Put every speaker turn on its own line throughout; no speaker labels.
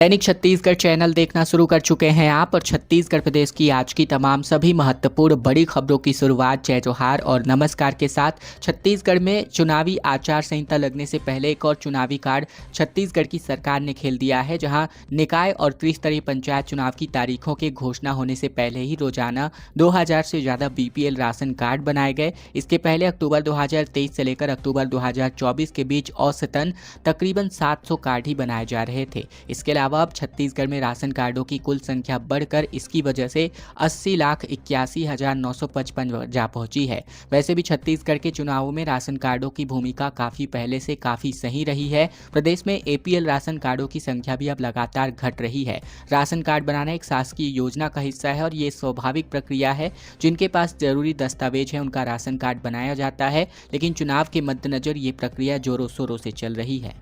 दैनिक Chhattisgarh channel देखना शुरू कर चुके हैं आप और छत्तीसगढ़ प्रदेश की आज की तमाम सभी महत्वपूर्ण बड़ी खबरों की शुरुआत जय जोहार और नमस्कार के साथ। छत्तीसगढ़ में चुनावी आचार संहिता लगने से पहले एक और चुनावी कार्ड छत्तीसगढ़ की सरकार ने खेल दिया है, जहां निकाय और त्रिस्तरीय पंचायत चुनाव की तारीखों के घोषणा होने से पहले ही रोजाना 2000 से ज़्यादा बीपीएल राशन कार्ड बनाए गए। इसके पहले अक्टूबर 2023 से लेकर अक्टूबर 2024 के बीच औसतन तकरीबन 700 कार्ड ही बनाए जा रहे थे। इसके अलावा अब छत्तीसगढ़ में राशन कार्डों की कुल संख्या बढ़कर इसकी वजह से 80,81,955 जा पहुंची है। वैसे भी छत्तीसगढ़ के चुनावों में राशन कार्डों की भूमिका काफ़ी पहले से काफ़ी सही रही है। प्रदेश में एपीएल राशन कार्डों की संख्या भी अब लगातार घट रही है। राशन कार्ड बनाना एक शासकीय योजना का हिस्सा है और ये स्वाभाविक प्रक्रिया है। जिनके पास जरूरी दस्तावेज है उनका राशन कार्ड बनाया जाता है, लेकिन चुनाव के मद्देनजर ये प्रक्रिया जोरों शोरों से चल रही है।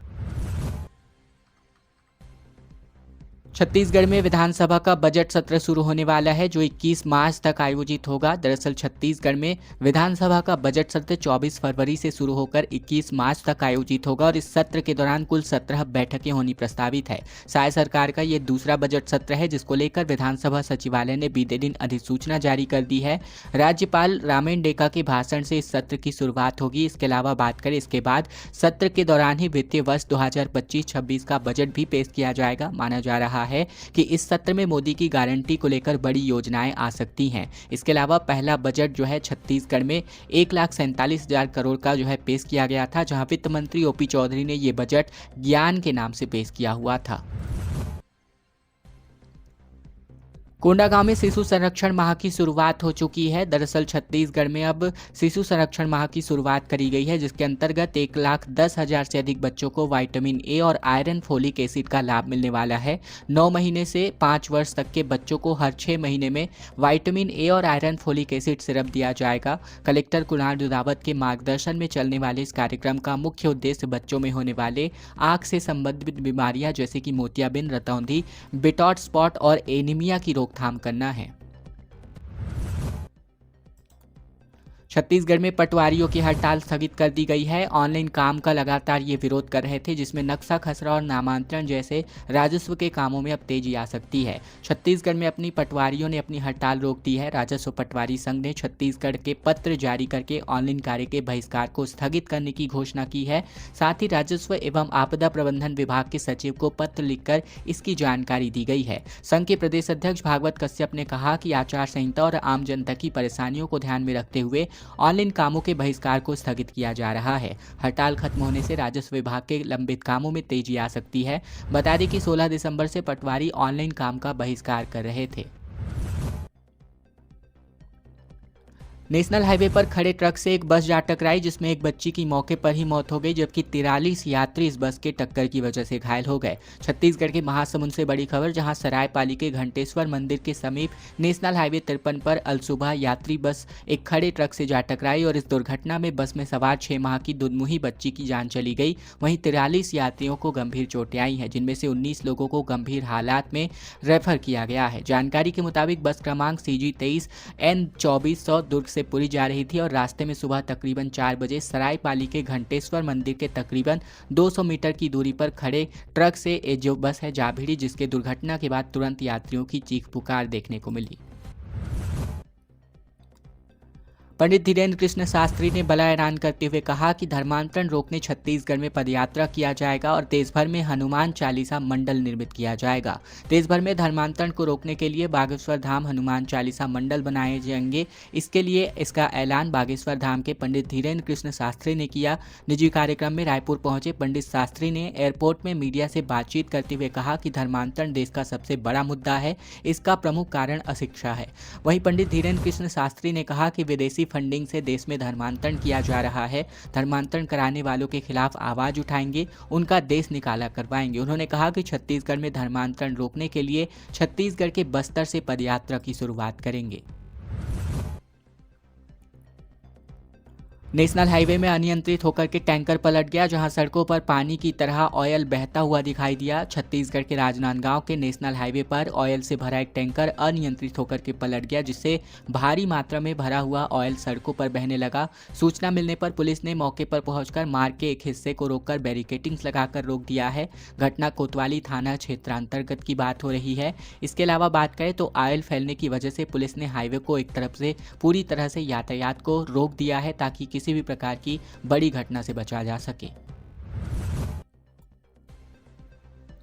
छत्तीसगढ़ में विधानसभा का बजट सत्र शुरू होने वाला है, जो 21 मार्च तक आयोजित होगा। दरअसल छत्तीसगढ़ में विधानसभा का बजट सत्र 24 फरवरी से शुरू होकर 21 मार्च तक आयोजित होगा और इस सत्र के दौरान कुल 17 बैठकें होनी प्रस्तावित है। साय सरकार का ये दूसरा बजट सत्र है, जिसको लेकर विधानसभा सचिवालय ने बीते दिन अधिसूचना जारी कर दी है। राज्यपाल रामेन डेका के भाषण से इस सत्र की शुरुआत होगी। इसके अलावा बात करें इसके बाद सत्र के दौरान ही वित्तीय वर्ष 2025-26 का बजट भी पेश किया जाएगा। माना जा रहा है कि इस सत्र में मोदी की गारंटी को लेकर बड़ी योजनाएं आ सकती हैं। इसके अलावा पहला बजट जो है छत्तीसगढ़ में 1,47,000 करोड़ का जो है पेश किया गया था, जहां वित्त मंत्री ओपी चौधरी ने ये बजट ज्ञान के नाम से पेश किया हुआ था। कोंडागांव में शिशु संरक्षण माह की शुरुआत हो चुकी है। दरअसल छत्तीसगढ़ में अब शिशु संरक्षण माह की शुरुआत करी गई है, जिसके अंतर्गत 1,10,000 से अधिक बच्चों को विटामिन ए और आयरन फोलिक एसिड का लाभ मिलने वाला है। 9 महीने से 5 वर्ष तक के बच्चों को हर 6 महीने में विटामिन ए और आयरन फोलिक एसिड सिरप दिया जाएगा। कलेक्टर कुणाल दुधावत के मार्गदर्शन में चलने वाले इस कार्यक्रम का मुख्य उद्देश्य बच्चों में होने वाले आँख से संबंधित बीमारियां जैसे कि मोतियाबिंद, रतौंधी, बिटॉट स्पॉट और एनीमिया की रोकथाम करना है। छत्तीसगढ़ में पटवारियों की हड़ताल स्थगित कर दी गई है। ऑनलाइन काम का लगातार ये विरोध कर रहे थे, जिसमें नक्शा खसरा और नामांतरण जैसे राजस्व के कामों में अब तेजी आ सकती है। छत्तीसगढ़ में अपनी पटवारियों ने अपनी हड़ताल रोक दी है। राजस्व पटवारी संघ ने छत्तीसगढ़ के पत्र जारी करके ऑनलाइन कार्य के बहिष्कार को स्थगित करने की घोषणा की है। साथ ही राजस्व एवं आपदा प्रबंधन विभाग के सचिव को पत्र लिखकर इसकी जानकारी दी गई है। संघ के प्रदेश अध्यक्ष भागवत कश्यप ने कहा कि आचार संहिता और आम जनता की परेशानियों को ध्यान में रखते हुए ऑनलाइन कामों के बहिष्कार को स्थगित किया जा रहा है। हड़ताल खत्म होने से राजस्व विभाग के लंबित कामों में तेजी आ सकती है। बता दें कि 16 दिसंबर से पटवारी ऑनलाइन काम का बहिष्कार कर रहे थे। नेशनल हाईवे पर खड़े ट्रक से एक बस जा टकराई, जिसमें एक बच्ची की मौके पर ही मौत हो गई, जबकि 43 यात्री इस बस के टक्कर की वजह से घायल हो गए। छत्तीसगढ़ के महासमुंद से बड़ी खबर, जहां सरायपाली के घंटेश्वर मंदिर के समीप नेशनल हाईवे 53 पर अलसुबह यात्री बस एक खड़े ट्रक से जा टकराई और इस दुर्घटना में बस में सवार 6 माह की दुधमुही बच्ची की जान चली गई। वहीं 43 यात्रियों को गंभीर चोटें आई हैं, जिनमें से 19 लोगों को गंभीर हालात में रेफर किया गया है। जानकारी के मुताबिक बस क्रमांक CG 23N2400 दुर्ग से पुरी जा रही थी और रास्ते में सुबह तकरीबन 4 बजे सरायपाली के घंटेश्वर मंदिर के तकरीबन 200 मीटर की दूरी पर खड़े ट्रक से जो बस है जा भिड़ी, जिसके दुर्घटना के बाद तुरंत यात्रियों की चीख पुकार देखने को मिली। पंडित धीरेन्द्र कृष्ण शास्त्री ने बड़ा ऐलान करते हुए कहा कि धर्मांतरण रोकने छत्तीसगढ़ में पदयात्रा किया जाएगा और देश भर में हनुमान चालीसा मंडल निर्मित किया जाएगा। देश भर में धर्मांतरण को रोकने के लिए बागेश्वर धाम हनुमान चालीसा मंडल बनाए जाएंगे। इसके लिए इसका ऐलान बागेश्वर धाम के पंडित धीरेन्द्र कृष्ण शास्त्री ने किया। निजी कार्यक्रम में रायपुर पहुंचे पंडित शास्त्री ने एयरपोर्ट में मीडिया से बातचीत करते हुए कहा कि धर्मांतरण देश का सबसे बड़ा मुद्दा है। इसका प्रमुख कारण अशिक्षा है। वहीं पंडित धीरेन्द्र कृष्ण शास्त्री ने कहा कि विदेशी फंडिंग से देश में धर्मांतरण किया जा रहा है। धर्मांतरण कराने वालों के खिलाफ आवाज उठाएंगे, उनका देश निकाला करवाएंगे। उन्होंने कहा कि छत्तीसगढ़ में धर्मांतरण रोकने के लिए छत्तीसगढ़ के बस्तर से पदयात्रा की शुरुआत करेंगे। नेशनल हाईवे में अनियंत्रित होकर के टैंकर पलट गया, जहां सड़कों पर पानी की तरह ऑयल बहता हुआ दिखाई दिया। छत्तीसगढ़ के राजनांदगांव के नेशनल हाईवे पर ऑयल से भरा एक टैंकर अनियंत्रित होकर के पलट गया, जिससे भारी मात्रा में भरा हुआ ऑयल सड़कों पर बहने लगा। सूचना मिलने पर पुलिस ने मौके पर पहुंचकर मार्ग के एक हिस्से को रोककर बैरिकेटिंग्स लगाकर रोक दिया है। घटना कोतवाली थाना क्षेत्रांतर्गत की बात हो रही है। इसके अलावा बात करें तो ऑयल फैलने की वजह से पुलिस ने हाईवे को एक तरफ से पूरी तरह से यातायात को रोक दिया है, ताकि किसी भी प्रकार की बड़ी घटना से बचा जा सके।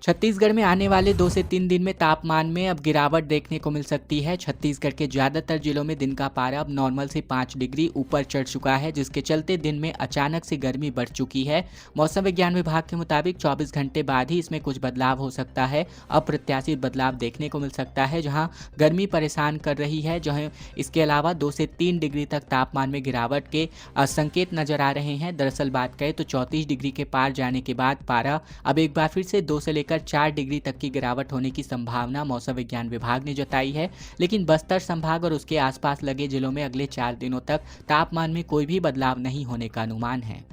छत्तीसगढ़ में आने वाले 2 से 3 दिन में तापमान में अब गिरावट देखने को मिल सकती है। छत्तीसगढ़ के ज़्यादातर जिलों में दिन का पारा अब नॉर्मल से 5 डिग्री ऊपर चढ़ चुका है, जिसके चलते दिन में अचानक से गर्मी बढ़ चुकी है। मौसम विज्ञान विभाग के मुताबिक 24 घंटे बाद ही इसमें कुछ बदलाव हो सकता है। अप्रत्याशित बदलाव देखने को मिल सकता है, जहाँ गर्मी परेशान कर रही है। जहाँ इसके अलावा 2 से 3 डिग्री तक तापमान में गिरावट के संकेत नजर आ रहे हैं। दरअसल बात करें तो 34 डिग्री के पार जाने के बाद पारा अब एक बार फिर से 2 से लेकर 4 डिग्री तक की गिरावट होने की संभावना मौसम विज्ञान विभाग ने जताई है। लेकिन बस्तर संभाग और उसके आसपास लगे जिलों में अगले 4 दिनों तक तापमान में कोई भी बदलाव नहीं होने का अनुमान है।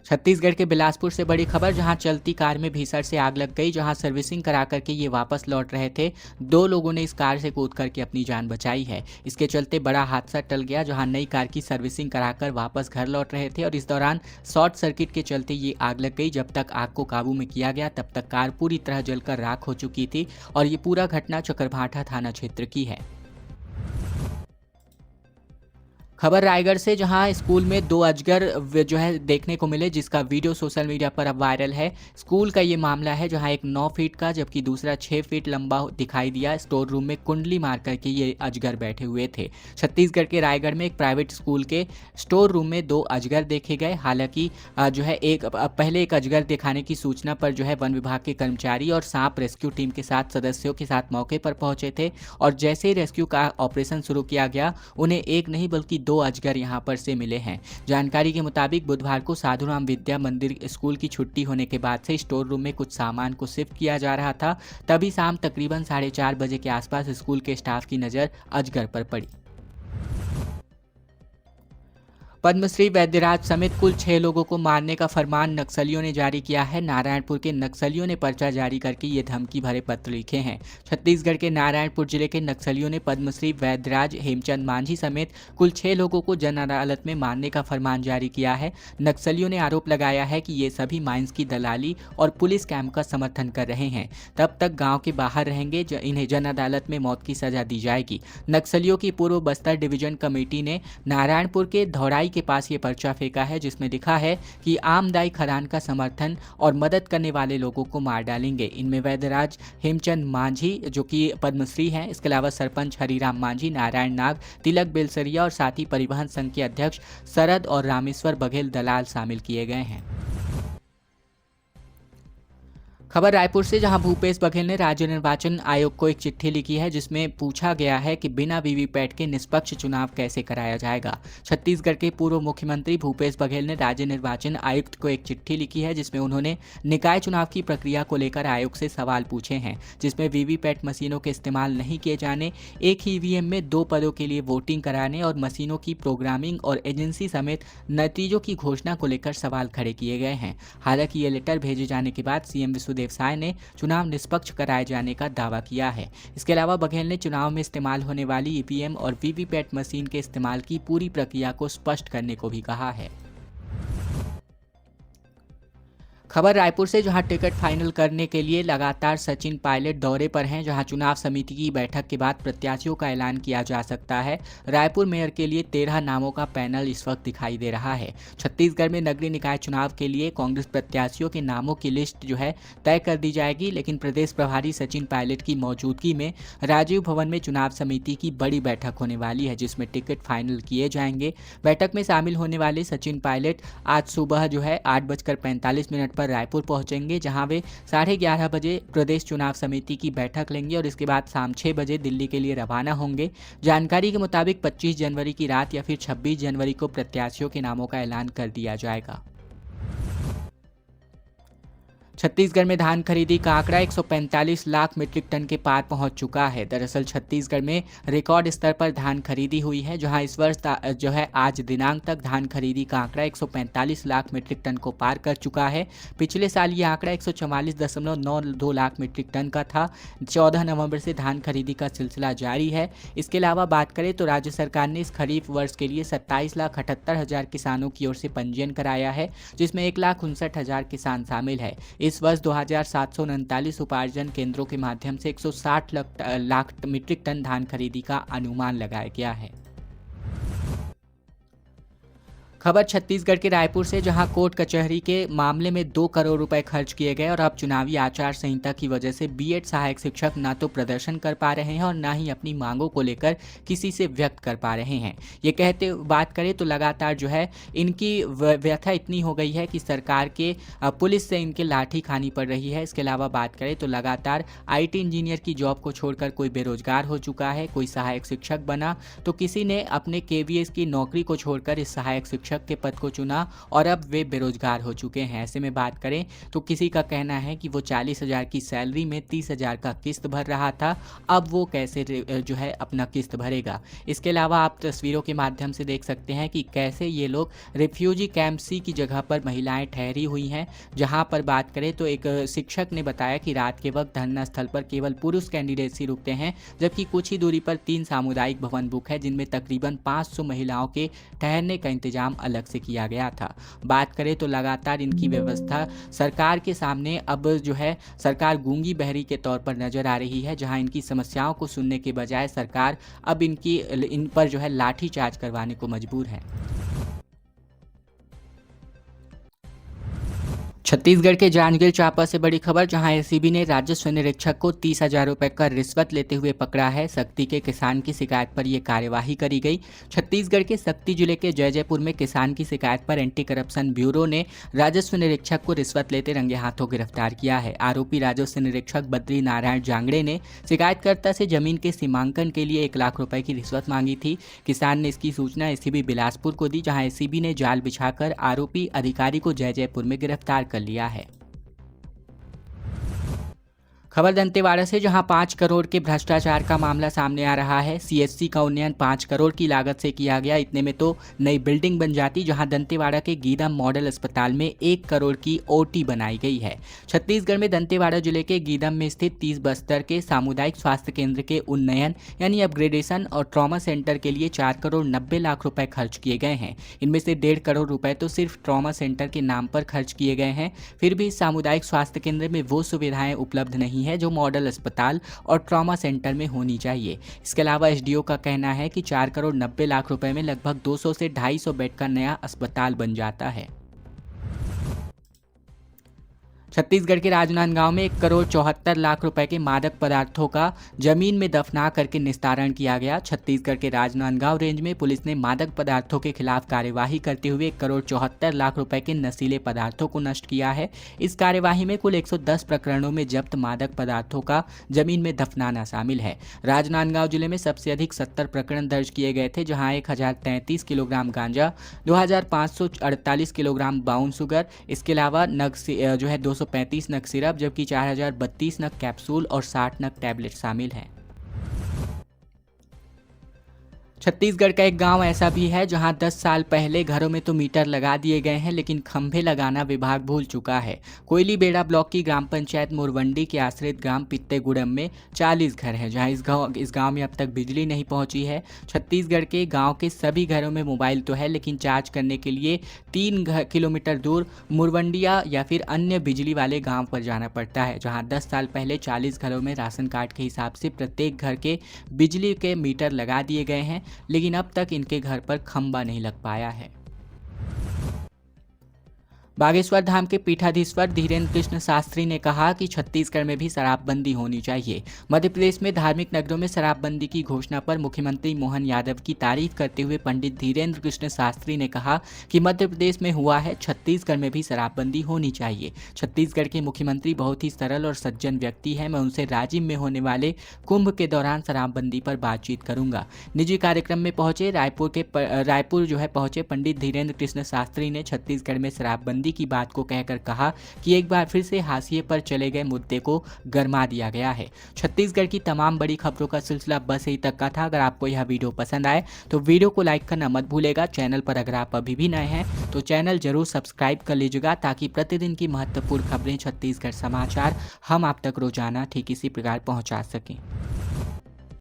छत्तीसगढ़ के बिलासपुर से बड़ी खबर, जहां चलती कार में भीषण से आग लग गई। जहां सर्विसिंग करा करके ये वापस लौट रहे थे। 2 लोगों ने इस कार से कूद करके अपनी जान बचाई है। इसके चलते बड़ा हादसा टल गया, जहां नई कार की सर्विसिंग कराकर वापस घर लौट रहे थे और इस दौरान शॉर्ट सर्किट के चलते ये आग लग गई। जब तक आग को काबू में किया गया तब तक कार पूरी तरह जलकर राख हो चुकी थी और ये पूरा घटना चकरभाठा थाना क्षेत्र की है। खबर रायगढ़ से, जहां स्कूल में 2 अजगर जो है देखने को मिले, जिसका वीडियो सोशल मीडिया पर अब वायरल है। स्कूल का ये मामला है, जहां एक 9 फीट का जबकि दूसरा 6 फीट लंबा दिखाई दिया। स्टोर रूम में कुंडली मार करके ये अजगर बैठे हुए थे। छत्तीसगढ़ के रायगढ़ में एक प्राइवेट स्कूल के स्टोर रूम में 2 अजगर देखे गए। हालांकि जो है पहले एक अजगर दिखाने की सूचना पर जो है वन विभाग के कर्मचारी और सांप रेस्क्यू टीम के साथ सदस्यों के साथ मौके पर पहुंचे थे और जैसे ही रेस्क्यू का ऑपरेशन शुरू किया गया, उन्हें एक नहीं बल्कि 2 अजगर यहां पर से मिले हैं। जानकारी के मुताबिक बुधवार को साधुराम विद्या मंदिर स्कूल की छुट्टी होने के बाद से स्टोर रूम में कुछ सामान को शिफ्ट किया जा रहा था। तभी शाम तकरीबन 4:30 बजे के आसपास स्कूल के स्टाफ की नज़र अजगर पर पड़ी। पद्मश्री वैद्यराज समेत कुल 6 लोगों को मारने का फरमान नक्सलियों ने जारी किया है। नारायणपुर के नक्सलियों ने पर्चा जारी करके ये धमकी भरे पत्र लिखे हैं। छत्तीसगढ़ के नारायणपुर जिले के नक्सलियों ने पद्मश्री वैद्यराज हेमचंद मांझी समेत कुल 6 लोगों को जन अदालत में मारने का फरमान जारी किया है। नक्सलियों ने आरोप लगाया है कि ये सभी माइंस की दलाली और पुलिस कैंप का समर्थन कर रहे हैं। तब तक गाँव के बाहर रहेंगे, इन्हें जन अदालत में मौत की सजा दी जाएगी। नक्सलियों की पूर्व बस्तर डिवीजन कमेटी ने नारायणपुर के धौड़ाई के पास ये पर्चा फेंका है, जिसमें लिखा है कि आमदाई खदान का समर्थन और मदद करने वाले लोगों को मार डालेंगे। इनमें वैद्यराज हेमचंद मांझी जो कि पद्मश्री हैं, इसके अलावा सरपंच हरिराम मांझी, नारायण नाग, तिलक बेलसरिया और साथ ही परिवहन संघ के अध्यक्ष शरद और रामेश्वर बघेल दलाल शामिल किए गए हैं। खबर रायपुर से, जहां भूपेश बघेल ने राज्य निर्वाचन आयोग को एक चिट्ठी लिखी है, जिसमें पूछा गया है कि बिना वीवीपैट के निष्पक्ष चुनाव कैसे कराया जाएगा। छत्तीसगढ़ के पूर्व मुख्यमंत्री भूपेश बघेल ने राज्य निर्वाचन आयुक्त को एक चिट्ठी लिखी है, जिसमें उन्होंने निकाय चुनाव की प्रक्रिया को लेकर आयोग से सवाल पूछे हैं, जिसमें वीवीपैट मशीनों के इस्तेमाल नहीं किए जाने, एक ही ईवीएम में 2 पदों के लिए वोटिंग कराने और मशीनों की प्रोग्रामिंग और एजेंसी समेत नतीजों की घोषणा को लेकर सवाल खड़े किए गए हैं। हालांकि ये लेटर भेजे जाने के बाद सीएम विष्णुदेव साय ने चुनाव निष्पक्ष कराए जाने का दावा किया है। इसके अलावा बघेल ने चुनाव में इस्तेमाल होने वाली ईवीएम और वीवीपैट मशीन के इस्तेमाल की पूरी प्रक्रिया को स्पष्ट करने को भी कहा है। खबर रायपुर से, जहां टिकट फाइनल करने के लिए लगातार सचिन पायलट दौरे पर हैं, जहां चुनाव समिति की बैठक के बाद प्रत्याशियों का ऐलान किया जा सकता है। रायपुर मेयर के लिए 13 नामों का पैनल इस वक्त दिखाई दे रहा है। छत्तीसगढ़ में नगरीय निकाय चुनाव के लिए कांग्रेस प्रत्याशियों के नामों की लिस्ट जो है तय कर दी जाएगी, लेकिन प्रदेश प्रभारी सचिन पायलट की मौजूदगी में राजीव भवन में चुनाव समिति की बड़ी बैठक होने वाली है, जिसमें टिकट फाइनल किए जाएंगे। बैठक में शामिल होने वाले सचिन पायलट आज सुबह जो है 8:45 पर रायपुर पहुंचेंगे, जहां वे 11:30 बजे प्रदेश चुनाव समिति की बैठक लेंगे और इसके बाद शाम 6 बजे दिल्ली के लिए रवाना होंगे। जानकारी के मुताबिक 25 जनवरी की रात या फिर 26 जनवरी को प्रत्याशियों के नामों का ऐलान कर दिया जाएगा। छत्तीसगढ़ में धान खरीदी का आंकड़ा 145 लाख मीट्रिक टन के पार पहुंच चुका है। दरअसल छत्तीसगढ़ में रिकॉर्ड स्तर पर धान खरीदी हुई है, जहां इस वर्ष जो है आज दिनांक तक धान खरीदी का आंकड़ा 145 लाख मीट्रिक टन को पार कर चुका है। पिछले साल ये आंकड़ा 144.92 लाख मीट्रिक टन का था। 14 नवंबर से धान खरीदी का सिलसिला जारी है। इसके अलावा बात करें तो राज्य सरकार ने इस खरीफ वर्ष के लिए 27,78,000 किसानों की ओर से पंजीयन कराया है, जिसमें 1,59,000 किसान शामिल है। इस वर्ष 2,739 उपार्जन केंद्रों के माध्यम से 160 लाख मीट्रिक टन धान खरीदी का अनुमान लगाया गया है। खबर छत्तीसगढ़ के रायपुर से, जहां कोर्ट कचहरी के मामले में 2 करोड़ रुपए खर्च किए गए और अब चुनावी आचार संहिता की वजह से बीएड सहायक शिक्षक ना तो प्रदर्शन कर पा रहे हैं और ना ही अपनी मांगों को लेकर किसी से व्यक्त कर पा रहे हैं। ये कहते बात करें तो लगातार जो है इनकी व्यथा इतनी हो गई है कि सरकार के पुलिस से इनके लाठी खानी पड़ रही है। इसके अलावा बात करें तो लगातार IT इंजीनियर की जॉब को छोड़कर कोई बेरोजगार हो चुका है, कोई सहायक शिक्षक बना तो किसी ने अपने KVS की नौकरी को छोड़कर इस सहायक शिक्षक के पद को चुना और अब वे बेरोजगार हो चुके हैं। ऐसे में बात करें तो किसी का कहना है कि वो 40,000 की सैलरी में 30,000 का किस्त भर रहा था, अब वो कैसे जो है अपना किस्त भरेगा। इसके अलावा आप तस्वीरों के माध्यम से देख सकते हैं कि कैसे ये लोग रिफ्यूजी कैंप C की जगह पर महिलाएं ठहरी हुई हैं, जहां पर बात करें तो एक शिक्षक ने बताया कि रात के वक्त धरना स्थल पर केवल पुरुष कैंडिडेट्स ही रुकते हैं, जबकि कुछ ही दूरी पर 3 सामुदायिक भवन बुक है, जिनमें तकरीबन 500 महिलाओं के ठहरने का इंतजाम अलग से किया गया था। बात करें तो लगातार इनकी व्यवस्था सरकार के सामने अब जो है सरकार गूंगी बहरी के तौर पर नजर आ रही है, जहां इनकी समस्याओं को सुनने के बजाय सरकार अब इन पर जो है लाठीचार्ज करवाने को मजबूर है। छत्तीसगढ़ के जांजगीर चांपा से बड़ी खबर, जहां ACB ने राजस्व निरीक्षक को 30,000 रुपए का रिश्वत लेते हुए पकड़ा है। सक्ती के किसान की शिकायत पर यह कार्यवाही करी गई। छत्तीसगढ़ के सक्ती जिले के जयजयपुर में किसान की शिकायत पर एंटी करप्शन ब्यूरो ने राजस्व निरीक्षक को रिश्वत लेते रंगे हाथों गिरफ्तार किया है। आरोपी राजस्व निरीक्षक बद्री नारायण जांगड़े ने शिकायतकर्ता से जमीन के सीमांकन के लिए 1 लाख रुपए की रिश्वत मांगी थी। किसान ने इसकी सूचना ACB बिलासपुर को दी, जहां ACB ने जाल बिछाकर आरोपी अधिकारी को जयजयपुर में गिरफ्तार कर लिया है। खबर दंतेवाड़ा से, जहां 5 करोड़ के भ्रष्टाचार का मामला सामने आ रहा है। CHC का उन्नयन 5 करोड़ की लागत से किया गया। इतने में तो नई बिल्डिंग बन जाती, जहां दंतेवाड़ा के गीदम मॉडल अस्पताल में 1 करोड़ की OT बनाई गई है। छत्तीसगढ़ में दंतेवाड़ा जिले के गीदम में स्थित 30 बस्तर के सामुदायिक स्वास्थ्य केंद्र के उन्नयन यानी अपग्रेडेशन और ट्रॉमा सेंटर के लिए 4 करोड़ 90 लाख रुपए खर्च किए गए हैं। इनमें से 1.5 करोड़ रुपए तो सिर्फ ट्रॉमा सेंटर के नाम पर खर्च किए गए हैं। फिर भी सामुदायिक स्वास्थ्य केंद्र में वो सुविधाएं उपलब्ध नहीं है जो मॉडल अस्पताल और ट्रॉमा सेंटर में होनी चाहिए। इसके अलावा SDO का कहना है कि 4 करोड़ 90 लाख रुपए में लगभग 200 से 250 बेड का नया अस्पताल बन जाता है। छत्तीसगढ़ के राजनांदगांव में 1 करोड़ 74 लाख रुपए के मादक पदार्थों का जमीन में दफना करके निस्तारण किया गया। छत्तीसगढ़ के राजनांदगांव रेंज में पुलिस ने मादक पदार्थों के खिलाफ कार्यवाही करते हुए 1 करोड़ 74 लाख रुपए के नशीले पदार्थों को नष्ट किया है। इस कार्यवाही में कुल 110 प्रकरणों में जब्त मादक पदार्थों का जमीन में दफनाना शामिल है। राजनांदगांव जिले में सबसे अधिक 70 प्रकरण दर्ज किए गए थे, जहां 1033 किलोग्राम गांजा, 2548 किलोग्राम ब्राउन शुगर, इसके अलावा नग जो है 235 नग सिरप, जबकि 4032 नग कैप्सूल और 60 नग टैबलेट शामिल हैं। छत्तीसगढ़ का एक गांव ऐसा भी है जहां 10 साल पहले घरों में तो मीटर लगा दिए गए हैं, लेकिन खंभे लगाना विभाग भूल चुका है। कोयली बेड़ा ब्लॉक की ग्राम पंचायत मुरवंडी के आश्रित ग्राम पित्तेगुड़म में 40 घर हैं, जहां इस गांव में अब तक बिजली नहीं पहुंची है। छत्तीसगढ़ के गांव के सभी घरों में मोबाइल तो है, लेकिन चार्ज करने के लिए 3 किलोमीटर दूर मुरवंडिया या फिर अन्य बिजली वाले गाँव पर जाना पड़ता है, जहाँ 10 साल पहले 40 घरों में राशन कार्ड के हिसाब से प्रत्येक घर के बिजली के मीटर लगा दिए गए हैं, लेकिन अब तक इनके घर पर खंबा नहीं लग पाया है। बागेश्वर धाम के पीठाधीश्वर धीरेन्द्र कृष्ण शास्त्री ने कहा कि छत्तीसगढ़ में भी शराबबंदी होनी चाहिए। मध्य प्रदेश में धार्मिक नगरों में शराबबंदी की घोषणा पर मुख्यमंत्री मोहन यादव की तारीफ करते हुए पंडित धीरेन्द्र कृष्ण शास्त्री ने कहा कि मध्य प्रदेश में हुआ है, छत्तीसगढ़ में भी शराबबंदी होनी चाहिए। छत्तीसगढ़ के मुख्यमंत्री बहुत ही सरल और सज्जन व्यक्ति हैं। मैं उनसे राजिम में होने वाले कुंभ के दौरान शराबबंदी पर बातचीत करूंगा। निजी कार्यक्रम में पहुंचे रायपुर पहुंचे पंडित धीरेन्द्र कृष्ण शास्त्री ने छत्तीसगढ़ में शराबबंदी खुशी की बात को कहकर कहा कि एक बार फिर से हाशिए पर चले गए मुद्दे को गरमा दिया गया है। छत्तीसगढ़ की तमाम बड़ी खबरों का सिलसिला बस यहीं तक का था। अगर आपको यह वीडियो पसंद आए तो वीडियो को लाइक करना मत भूलेगा। चैनल पर अगर आप अभी भी नए हैं तो चैनल जरूर सब्सक्राइब कर लीजिएगा, ताकि प्रतिदिन की महत्वपूर्ण खबरें, छत्तीसगढ़ समाचार हम आप तक रोजाना ठीक इसी प्रकार पहुंचा सकें।